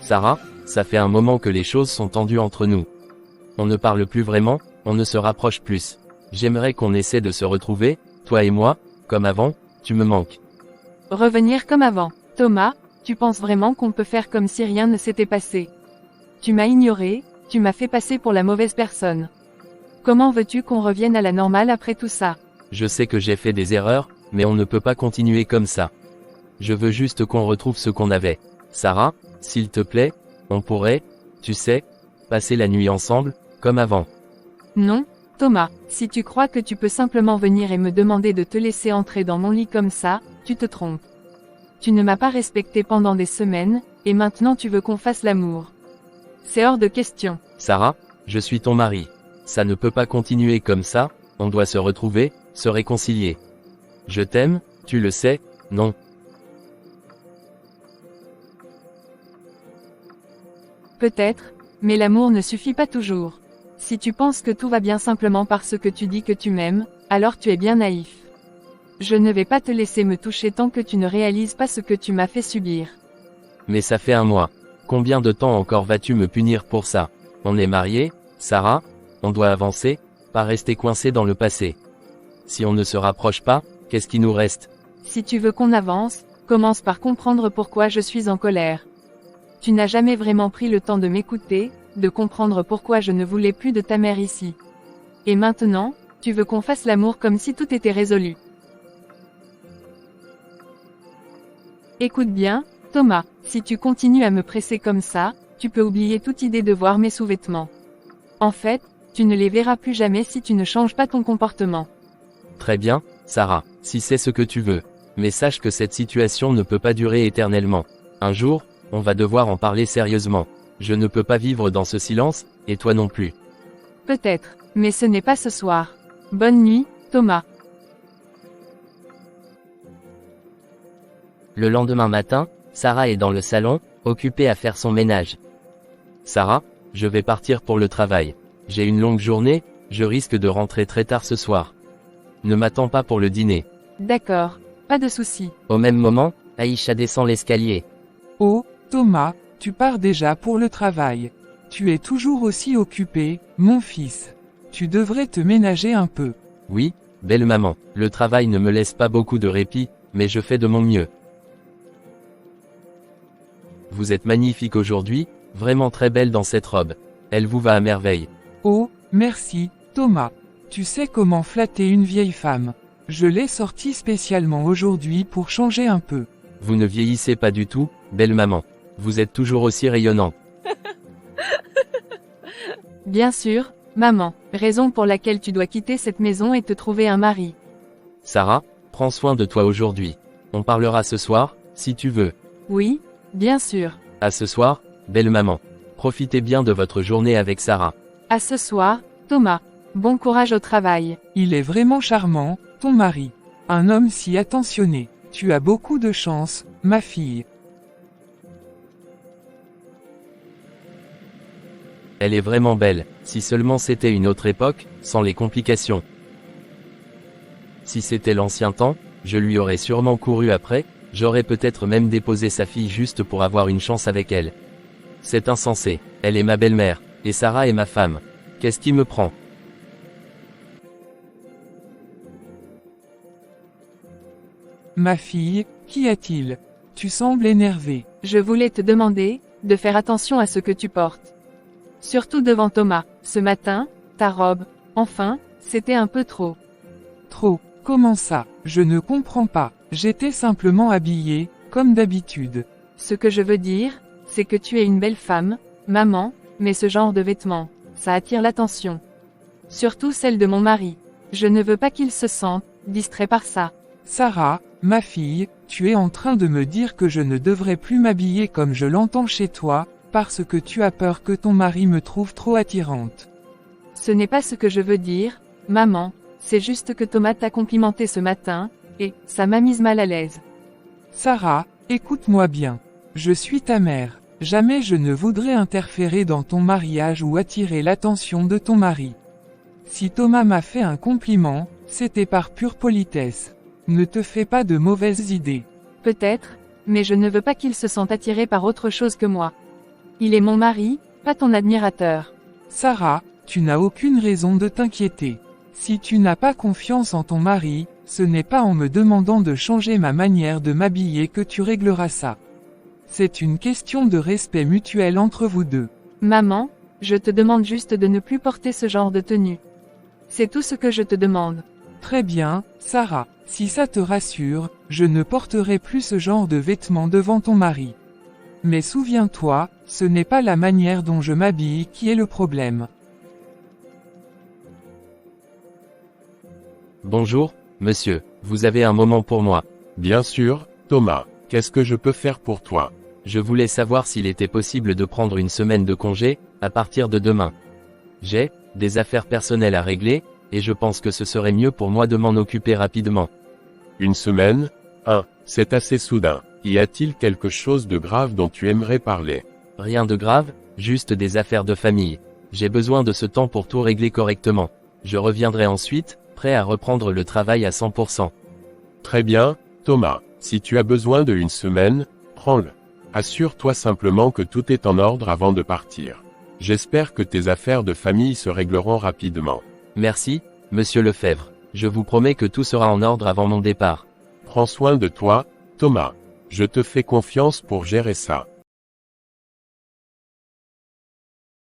Sarah, ça fait un moment que les choses sont tendues entre nous. On ne parle plus vraiment, on ne se rapproche plus. J'aimerais qu'on essaie de se retrouver, toi et moi, comme avant, tu me manques. Revenir comme avant. Thomas, tu penses vraiment qu'on peut faire comme si rien ne s'était passé? Tu m'as ignoré, tu m'as fait passer pour la mauvaise personne. Comment veux-tu qu'on revienne à la normale après tout ça? Je sais que j'ai fait des erreurs, mais on ne peut pas continuer comme ça. Je veux juste qu'on retrouve ce qu'on avait. Sarah, s'il te plaît, on pourrait, tu sais, passer la nuit ensemble, comme avant. Non, Thomas, si tu crois que tu peux simplement venir et me demander de te laisser entrer dans mon lit comme ça, tu te trompes. Tu ne m'as pas respecté pendant des semaines, et maintenant tu veux qu'on fasse l'amour. C'est hors de question. Sarah, je suis ton mari. Ça ne peut pas continuer comme ça, on doit se retrouver, se réconcilier. Je t'aime, tu le sais, non? Peut-être, mais l'amour ne suffit pas toujours. Si tu penses que tout va bien simplement parce que tu dis que tu m'aimes, alors tu es bien naïf. Je ne vais pas te laisser me toucher tant que tu ne réalises pas ce que tu m'as fait subir. Mais ça fait un mois. Combien de temps encore vas-tu me punir pour ça? On est mariés, Sarah, on doit avancer, pas rester coincé dans le passé. Si on ne se rapproche pas, qu'est-ce qui nous reste? Si tu veux qu'on avance, commence par comprendre pourquoi je suis en colère. Tu n'as jamais vraiment pris le temps de m'écouter, de comprendre pourquoi je ne voulais plus de ta mère ici. Et maintenant, tu veux qu'on fasse l'amour comme si tout était résolu. Écoute bien, Thomas, si tu continues à me presser comme ça, tu peux oublier toute idée de voir mes sous-vêtements. En fait, tu ne les verras plus jamais si tu ne changes pas ton comportement. Très bien, Sarah, si c'est ce que tu veux. Mais sache que cette situation ne peut pas durer éternellement. Un jour, on va devoir en parler sérieusement. Je ne peux pas vivre dans ce silence, et toi non plus. Peut-être, mais ce n'est pas ce soir. Bonne nuit, Thomas. Le lendemain matin, Sarah est dans le salon, occupée à faire son ménage. Sarah, je vais partir pour le travail. J'ai une longue journée, je risque de rentrer très tard ce soir. Ne m'attends pas pour le dîner. D'accord, pas de souci. Au même moment, Aïcha descend l'escalier. Oh, Thomas, tu pars déjà pour le travail. Tu es toujours aussi occupé, mon fils. Tu devrais te ménager un peu. Oui, belle maman, le travail ne me laisse pas beaucoup de répit, mais je fais de mon mieux. Vous êtes magnifique aujourd'hui, vraiment très belle dans cette robe. Elle vous va à merveille. Oh, merci, Thomas. Tu sais comment flatter une vieille femme. Je l'ai sortie spécialement aujourd'hui pour changer un peu. Vous ne vieillissez pas du tout, belle maman. Vous êtes toujours aussi rayonnante. Bien sûr, maman, raison pour laquelle tu dois quitter cette maison et te trouver un mari. Sarah, prends soin de toi aujourd'hui. On parlera ce soir, si tu veux. Oui, bien sûr. À ce soir, belle maman. Profitez bien de votre journée avec Sarah. À ce soir, Thomas. Bon courage au travail. Il est vraiment charmant, ton mari. Un homme si attentionné. Tu as beaucoup de chance, ma fille. Elle est vraiment belle, si seulement c'était une autre époque, sans les complications. Si c'était l'ancien temps, je lui aurais sûrement couru après, j'aurais peut-être même déposé sa fille juste pour avoir une chance avec elle. C'est insensé, elle est ma belle-mère, et Sarah est ma femme. Qu'est-ce qui me prend ? Ma fille, qu'y a-t-il? Tu sembles énervée. Je voulais te demander de faire attention à ce que tu portes. Surtout devant Thomas. Ce matin, ta robe, enfin, c'était un peu trop. Trop, comment ça? Je ne comprends pas. J'étais simplement habillée, comme d'habitude. Ce que je veux dire, c'est que tu es une belle femme, maman, mais ce genre de vêtements, ça attire l'attention. Surtout celle de mon mari. Je ne veux pas qu'il se sente distrait par ça. Sarah, ma fille, tu es en train de me dire que je ne devrais plus m'habiller comme je l'entends chez toi, parce que tu as peur que ton mari me trouve trop attirante. Ce n'est pas ce que je veux dire, maman, c'est juste que Thomas t'a complimenté ce matin, et ça m'a mise mal à l'aise. Sarah, écoute-moi bien. Je suis ta mère. Jamais je ne voudrais interférer dans ton mariage ou attirer l'attention de ton mari. Si Thomas m'a fait un compliment, c'était par pure politesse. Ne te fais pas de mauvaises idées. Peut-être, mais je ne veux pas qu'il se sente attiré par autre chose que moi. Il est mon mari, pas ton admirateur. Sarah, tu n'as aucune raison de t'inquiéter. Si tu n'as pas confiance en ton mari, ce n'est pas en me demandant de changer ma manière de m'habiller que tu régleras ça. C'est une question de respect mutuel entre vous deux. Maman, je te demande juste de ne plus porter ce genre de tenue. C'est tout ce que je te demande. Très bien, Sarah, si ça te rassure, je ne porterai plus ce genre de vêtements devant ton mari. Mais souviens-toi, ce n'est pas la manière dont je m'habille qui est le problème. Bonjour, monsieur, vous avez un moment pour moi. Bien sûr, Thomas, qu'est-ce que je peux faire pour toi? Je voulais savoir s'il était possible de prendre une semaine de congé, à partir de demain. J'ai des affaires personnelles à régler, et je pense que ce serait mieux pour moi de m'en occuper rapidement. Une semaine? C'est assez soudain. Y a-t-il quelque chose de grave dont tu aimerais parler? Rien de grave, juste des affaires de famille. J'ai besoin de ce temps pour tout régler correctement. Je reviendrai ensuite, prêt à reprendre le travail à 100%. Très bien, Thomas, si tu as besoin de une semaine, prends-le. Assure-toi simplement que tout est en ordre avant de partir. J'espère que tes affaires de famille se régleront rapidement. Merci, monsieur Lefebvre. Je vous promets que tout sera en ordre avant mon départ. Prends soin de toi, Thomas. Je te fais confiance pour gérer ça.